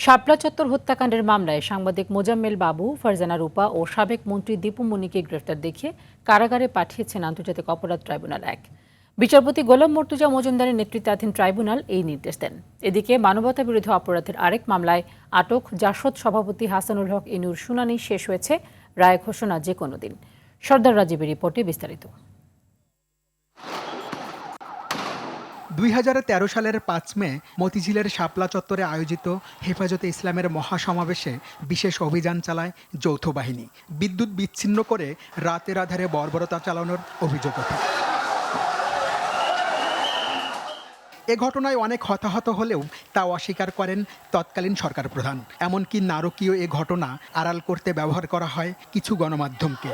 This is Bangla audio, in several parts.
শাপলা চত্বর হত্যাকাণ্ডের মামলায় সাংবাদিক মোজাম্মেল বাবু, ফারজানা রূপা ও সাবেক মন্ত্রী দীপু মনিকে গ্রেফতার দেখিয়ে কারাগারে পাঠিয়েছেন আন্তর্জাতিক অপরাধ ট্রাইব্যুনাল ১। বিচারপতি গোলাম মর্তুজা মজুমদারের নেতৃত্বাধীন ট্রাইব্যুনাল এই নির্দেশ দেন। এদিকে মানবতাবিরোধী অপরাধের আরেক মামলায় আটক জাসদ সভাপতি হাসানুল হক ইনুর শুনানি শেষ হয়েছে, রায় ঘোষণা যে কোনো দিন। সর্দার রাজীবের রিপোর্টে বিস্তারিত। ২০১৩ সালের ৫ মে মতিঝিলের শাপলা চত্বরে আয়োজিত হেফাজতে ইসলামের মহাসমাবেশে বিশেষ অভিযান চালায় যৌথ বাহিনী। বিদ্যুৎ বিচ্ছিন্ন করে রাতের আধারে বর্বরতা চালানোর অভিযোগ ওঠে। এ ঘটনায় অনেক হতাহত হলেও তা অস্বীকার করেন তৎকালীন সরকার প্রধান। এমনকি নারকীয় এ ঘটনা আড়াল করতে ব্যবহার করা হয় কিছু গণমাধ্যমকে।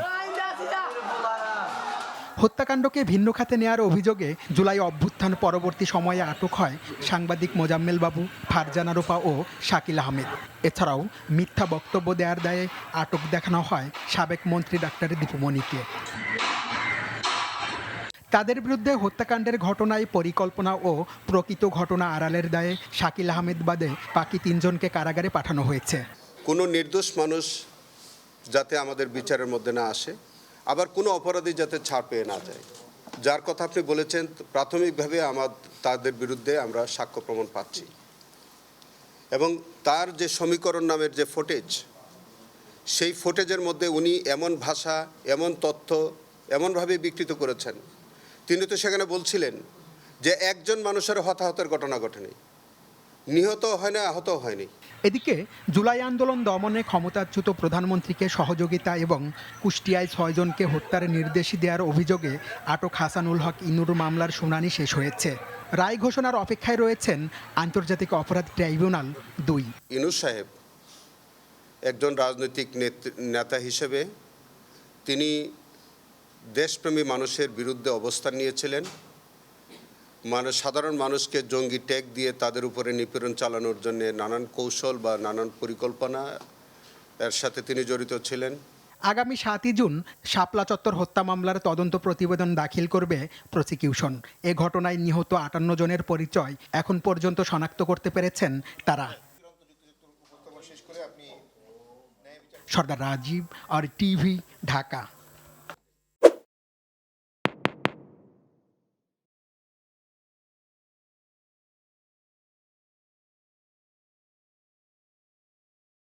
হত্যাকাণ্ডকে ভিন্ন খাতে নেওয়ার অভিযোগে জুলাই অভ্যুত্থান পরবর্তী সময়ে আটক হয় সাংবাদিক মোজাম্মেল বাবু, ফারজানা রূপা ও শাকিল আহমেদ। এছাড়াও মিথ্যা বক্তব্য দেওয়ার দায়ে আটক দেখানো হয় সাবেক মন্ত্রী ডাক্তার দীপু মনিকে। তাদের বিরুদ্ধে হত্যাকাণ্ডের ঘটনায় পরিকল্পনা ও প্রকৃত ঘটনা আড়ালের দায়ে শাকিল আহমেদ বাদে বাকি ৩ জনকে কারাগারে পাঠানো হয়েছে। কোনো নির্দোষ মানুষ যাতে আমাদের বিচারের মধ্যে না আসে, আবার কোনো অপরাধী যাতে ছাড় পেয়ে না যায়। যার কথা আপনি বলেছেন, প্রাথমিকভাবে তাদের বিরুদ্ধে আমরা সাক্ষ্য প্রমাণ পাচ্ছি এবং তার যে সমীকরণ নামের যে ফুটেজ, সেই ফুটেজের মধ্যে উনি এমন ভাষা, এমন তথ্য এমনভাবে বিকৃত করেছেন, তিনি তো সেখানে বলছিলেন যে একজন মানুষের হতাহতের ঘটনা ঘটেনি, নিহত হয় না, আহত হয়নি। এদিকে জুলাই আন্দোলন দমনে ক্ষমতাচ্যুত প্রধানমন্ত্রীকে সহযোগিতা এবং কুষ্টিয়ায় ৬ জনকে হত্যার নির্দেশ দেওয়ার অভিযোগে আটক হাসানুল হক ইনুর মামলার শুনানি শেষ হয়েছে। রায় ঘোষণার অপেক্ষায় রয়েছেন আন্তর্জাতিক অপরাধ ট্রাইব্যুনাল ২। ইনুস সাহেব একজন রাজনৈতিক নেতা হিসেবে তিনি দেশপ্রেমী মানুষের বিরুদ্ধে অবস্থান নিয়েছিলেন। সাধারণ মানুষকে জঙ্গি ট্যাগ দিয়ে তাদের উপরে নিপীড়ন চালানোর জন্য নানান কৌশল বা নানান পরিকল্পনা এর সাথে তিনি জড়িত ছিলেন। আগামী ৭ই জুন শাপলা চত্বর হত্যা মামলার তদন্ত প্রতিবেদন দাখিল করবে প্রসিকিউশন। এ ঘটনায় নিহত ৫৮ জনের পরিচয় এখন পর্যন্ত শনাক্ত করতে পেরেছেন তারা। সর্দার রাজীব, আর টিভি, ঢাকা।